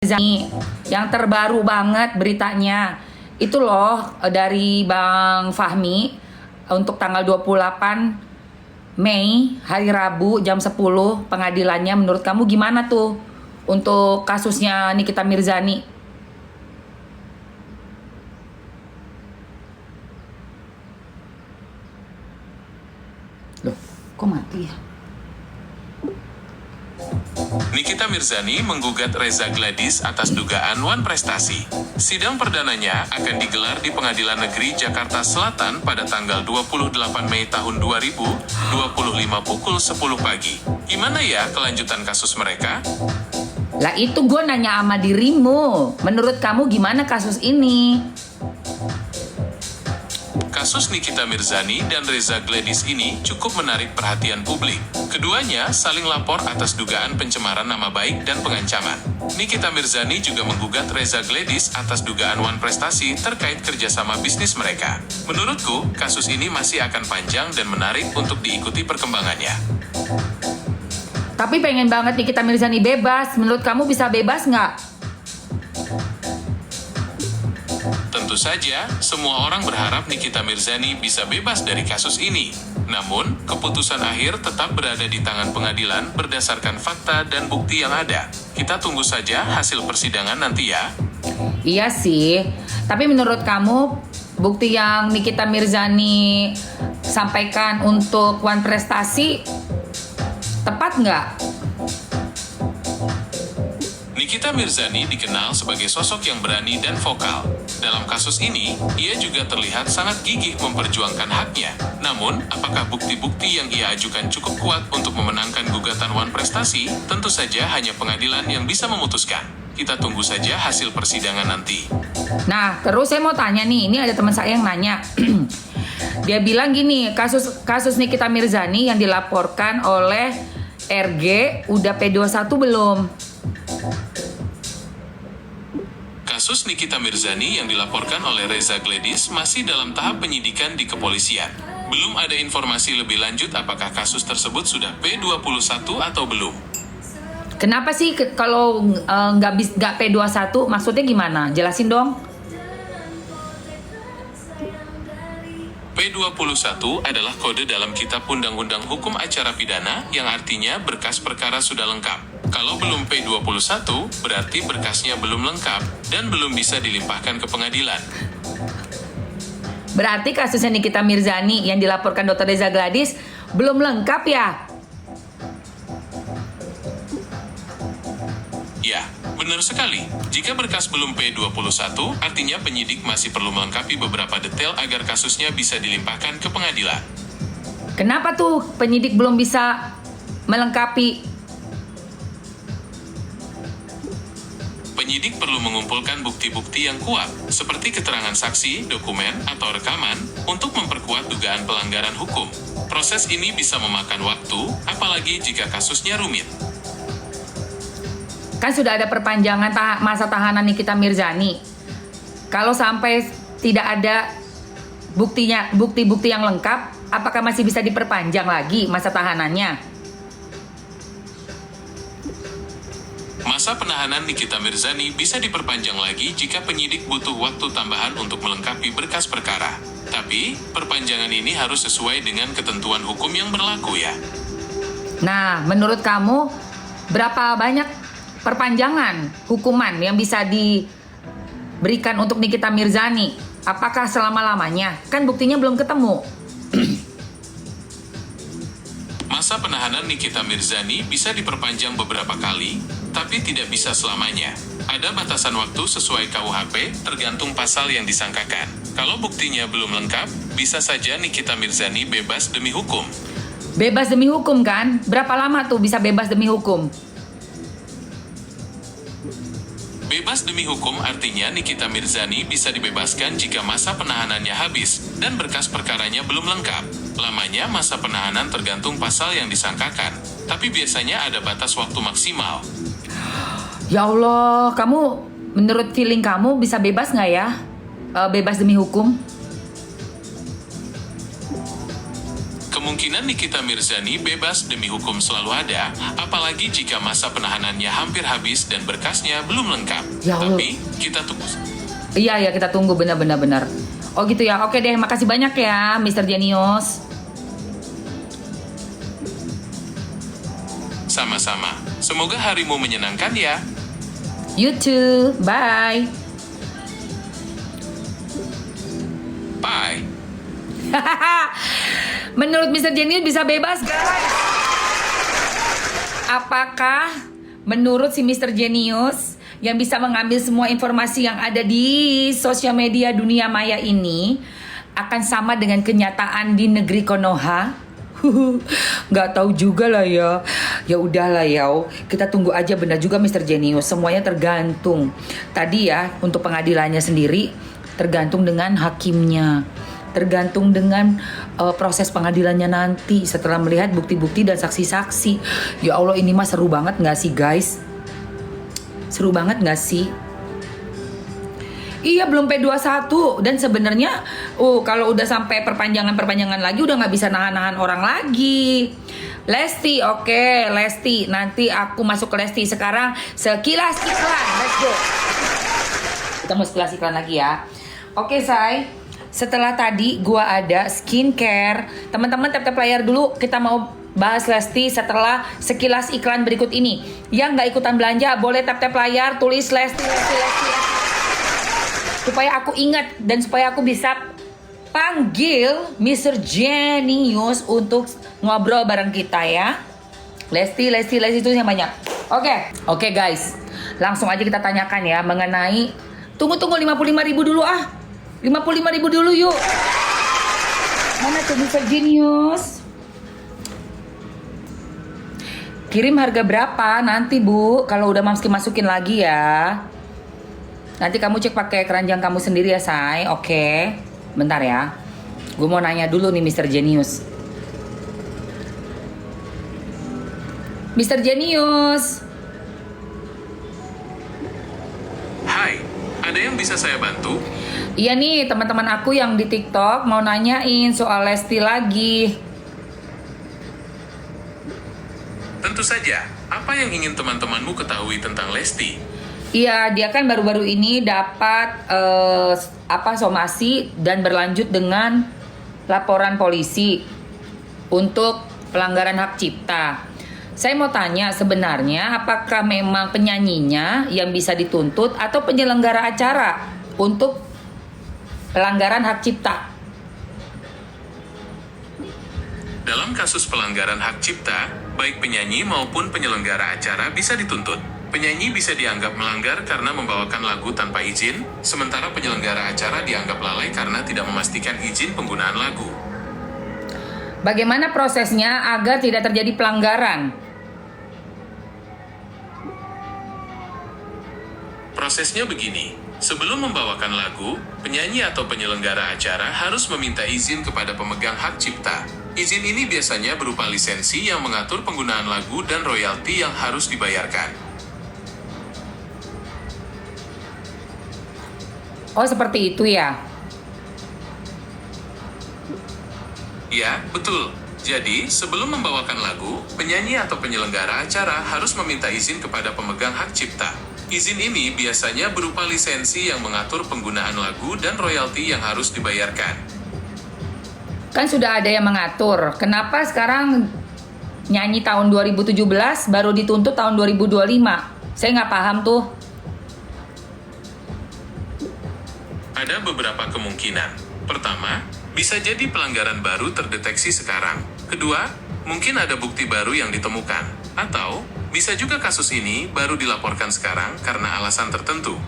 Zani, yang terbaru banget beritanya itu loh dari Bang Fahmi untuk tanggal 28 Mei hari Rabu jam 10 pengadilannya. Menurut kamu gimana tuh untuk kasusnya Nikita Mirzani? Loh, kok mati ya? Nikita Mirzani menggugat Reza Gladys atas dugaan wan prestasi. Sidang perdananya akan digelar di Pengadilan Negeri Jakarta Selatan pada tanggal 28 Mei tahun 2025 pukul 10 pagi. Gimana ya kelanjutan kasus mereka? Lah itu gue nanya sama dirimu. Menurut kamu gimana kasus ini? Kasus Nikita Mirzani dan Reza Gladys ini cukup menarik perhatian publik. Keduanya saling lapor atas dugaan pencemaran nama baik dan pengancaman. Nikita Mirzani juga menggugat Reza Gladys atas dugaan wan prestasi terkait kerjasama bisnis mereka. Menurutku, kasus ini masih akan panjang dan menarik untuk diikuti perkembangannya. Tapi pengen banget Nikita Mirzani bebas. Menurut kamu bisa bebas nggak? Tentu saja, semua orang berharap Nikita Mirzani bisa bebas dari kasus ini. Namun, keputusan akhir tetap berada di tangan pengadilan berdasarkan fakta dan bukti yang ada. Kita tunggu saja hasil persidangan nanti ya. Iya sih, tapi menurut kamu bukti yang Nikita Mirzani sampaikan untuk wan prestasi tepat nggak? Nikita Mirzani dikenal sebagai sosok yang berani dan vokal. Dalam kasus ini, ia juga terlihat sangat gigih memperjuangkan haknya. Namun, apakah bukti-bukti yang ia ajukan cukup kuat untuk memenangkan gugatan wan prestasi? Tentu saja hanya pengadilan yang bisa memutuskan. Kita tunggu saja hasil persidangan nanti. Nah, terus saya mau tanya nih, ini ada teman saya yang nanya. Dia bilang gini, kasus Nikita Mirzani yang dilaporkan oleh RG udah P21 belum? Kasus Nikita Mirzani yang dilaporkan oleh Reza Gladys masih dalam tahap penyidikan di kepolisian. Belum ada informasi lebih lanjut apakah kasus tersebut sudah P21 atau belum. Kenapa sih kalau nggak P21? Maksudnya gimana? Jelasin dong. P21 adalah kode dalam Kitab Undang-Undang Hukum Acara Pidana yang artinya berkas perkara sudah lengkap. Kalau belum P21, berarti berkasnya belum lengkap dan belum bisa dilimpahkan ke pengadilan. Berarti kasusnya Nikita Mirzani yang dilaporkan Dr. Reza Gladys belum lengkap ya? Ya, benar sekali. Jika berkas belum P21, artinya penyidik masih perlu melengkapi beberapa detail agar kasusnya bisa dilimpahkan ke pengadilan. Kenapa tuh penyidik belum bisa melengkapi? Penyidik perlu mengumpulkan bukti-bukti yang kuat, seperti keterangan saksi, dokumen, atau rekaman, untuk memperkuat dugaan pelanggaran hukum. Proses ini bisa memakan waktu, apalagi jika kasusnya rumit. Kan sudah ada perpanjangan masa tahanan Nikita Mirzani. Kalau sampai tidak ada bukti-bukti yang lengkap, apakah masih bisa diperpanjang lagi masa tahanannya? Masa penahanan Nikita Mirzani bisa diperpanjang lagi jika penyidik butuh waktu tambahan untuk melengkapi berkas perkara. Tapi, perpanjangan ini harus sesuai dengan ketentuan hukum yang berlaku ya. Nah, menurut kamu berapa banyak perpanjangan hukuman yang bisa diberikan untuk Nikita Mirzani? Apakah selama-lamanya? Kan buktinya belum ketemu. Masa penahanan Nikita Mirzani bisa diperpanjang beberapa kali, tapi tidak bisa selamanya. Ada batasan waktu sesuai KUHP, tergantung pasal yang disangkakan. Kalau buktinya belum lengkap, bisa saja Nikita Mirzani bebas demi hukum. Bebas demi hukum kan? Berapa lama tuh bisa bebas demi hukum? Bebas demi hukum artinya Nikita Mirzani bisa dibebaskan jika masa penahanannya habis dan berkas perkaranya belum lengkap. Lamanya masa penahanan tergantung pasal yang disangkakan, tapi biasanya ada batas waktu maksimal. Ya Allah, menurut feeling kamu bisa bebas nggak ya? Bebas demi hukum? Kemungkinan Nikita Mirzani bebas demi hukum selalu ada, apalagi jika masa penahanannya hampir habis dan berkasnya belum lengkap. Ya Allah. Tapi, kita tunggu. Iya, kita tunggu benar. Oh gitu ya, oke deh, makasih banyak ya Mr. Genius. Sama-sama. Semoga harimu menyenangkan ya. You too, bye. Bye. Menurut Mr. Genius bisa bebas guys. Apakah menurut si Mr. Genius yang bisa mengambil semua informasi yang ada di sosial media dunia maya ini akan sama dengan kenyataan di negeri Konoha? Nggak tahu juga lah ya. Ya udahlah ya, kita tunggu aja. Benar juga Mr. Genius, semuanya tergantung. Tadi ya untuk pengadilannya sendiri tergantung dengan hakimnya, tergantung dengan proses pengadilannya nanti setelah melihat bukti-bukti dan saksi-saksi. Ya Allah, ini mah seru banget nggak sih guys? Seru banget nggak sih? Iya, belum P21 dan sebenarnya kalau udah sampai perpanjangan lagi udah nggak bisa nahan orang lagi. Lesti, oke, Lesti. Nanti aku masuk ke Lesti. Sekarang sekilas iklan, let's go. Kita mau sekilas iklan lagi ya. Oke, say. Setelah tadi gua ada skincare. Teman-teman tap layar dulu. Kita mau bahas Lesti setelah sekilas iklan berikut ini. Yang nggak ikutan belanja boleh tap layar, tulis Lesti. Supaya aku ingat dan supaya aku bisa panggil Mr. Genius untuk ngobrol bareng kita ya. Lesti itu yang banyak. Oke guys, langsung aja kita tanyakan ya mengenai tunggu 55.000 dulu ah. 55.000 dulu yuk. Mana tuh Mr. Genius? Kirim harga berapa nanti Bu? Kalau udah masukin lagi ya. Nanti kamu cek pakai keranjang kamu sendiri ya, say. Oke. Bentar ya. Gue mau nanya dulu nih Mr. Genius. Mr. Genius. Hai, ada yang bisa saya bantu? Iya nih, teman-teman aku yang di TikTok mau nanyain soal Lesti lagi. Tentu saja. Apa yang ingin teman-temanmu ketahui tentang Lesti? Iya, dia kan baru-baru ini dapat somasi dan berlanjut dengan laporan polisi untuk pelanggaran hak cipta. Saya mau tanya sebenarnya apakah memang penyanyinya yang bisa dituntut atau penyelenggara acara untuk pelanggaran hak cipta? Dalam kasus pelanggaran hak cipta, baik penyanyi maupun penyelenggara acara bisa dituntut. Penyanyi bisa dianggap melanggar karena membawakan lagu tanpa izin, sementara penyelenggara acara dianggap lalai karena tidak memastikan izin penggunaan lagu. Bagaimana prosesnya agar tidak terjadi pelanggaran? Prosesnya begini, sebelum membawakan lagu, penyanyi atau penyelenggara acara harus meminta izin kepada pemegang hak cipta. Izin ini biasanya berupa lisensi yang mengatur penggunaan lagu dan royalti yang harus dibayarkan. Oh, seperti itu ya? Ya, betul. Jadi, sebelum membawakan lagu, penyanyi atau penyelenggara acara harus meminta izin kepada pemegang hak cipta. Izin ini biasanya berupa lisensi yang mengatur penggunaan lagu dan royalti yang harus dibayarkan. Kan sudah ada yang mengatur. Kenapa sekarang nyanyi tahun 2017 baru dituntut tahun 2025? Saya nggak paham tuh. Ada beberapa kemungkinan. Pertama, bisa jadi pelanggaran baru terdeteksi sekarang. Kedua, mungkin ada bukti baru yang ditemukan. Atau, bisa juga kasus ini baru dilaporkan sekarang karena alasan tertentu.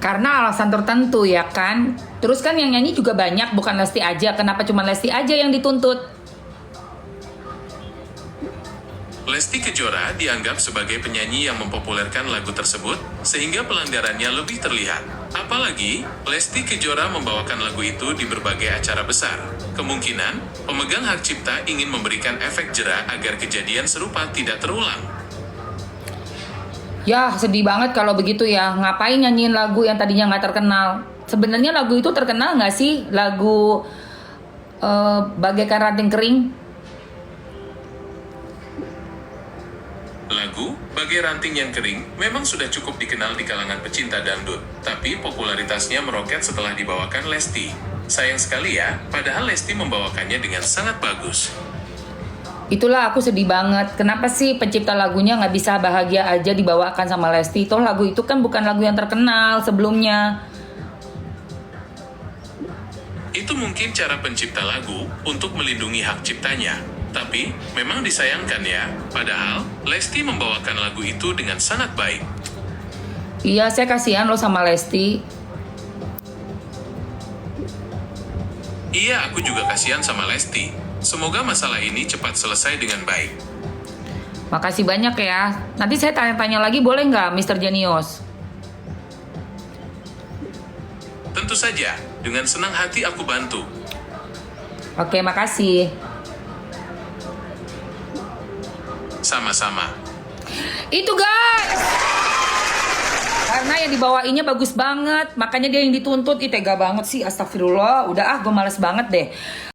Karena alasan tertentu ya kan. Terus kan yang nyanyi juga banyak, bukan Lesti aja. Kenapa cuma Lesti aja yang dituntut? Lesti Kejora dianggap sebagai penyanyi yang mempopulerkan lagu tersebut, sehingga pelanggarannya lebih terlihat. Apalagi, Lesti Kejora membawakan lagu itu di berbagai acara besar. Kemungkinan, pemegang hak cipta ingin memberikan efek jera agar kejadian serupa tidak terulang. Ya, sedih banget kalau begitu ya. Ngapain nyanyiin lagu yang tadinya nggak terkenal? Sebenarnya lagu itu terkenal nggak sih? Lagu Bagaikan ranting kering. Lagu Bagai Ranting Yang Kering memang sudah cukup dikenal di kalangan pecinta dangdut, tapi popularitasnya meroket setelah dibawakan Lesti. Sayang sekali ya, padahal Lesti membawakannya dengan sangat bagus. Itulah aku sedih banget. Kenapa sih pencipta lagunya nggak bisa Bahagia Aja dibawakan sama Lesti? Toh lagu itu kan bukan lagu yang terkenal sebelumnya. Itu mungkin cara pencipta lagu untuk melindungi hak ciptanya. Tapi, memang disayangkan ya, padahal Lesti membawakan lagu itu dengan sangat baik. Iya, saya kasihan loh sama Lesti. Iya, aku juga kasihan sama Lesti. Semoga masalah ini cepat selesai dengan baik. Makasih banyak ya. Nanti saya tanya-tanya lagi boleh nggak, Mr. Genius? Tentu saja, dengan senang hati aku bantu. Oke, makasih. Sama-sama. Itu guys. Karena yang dibawainnya bagus banget, makanya dia yang dituntut. Ih, tega banget sih, astagfirullah. Udah gue males banget deh.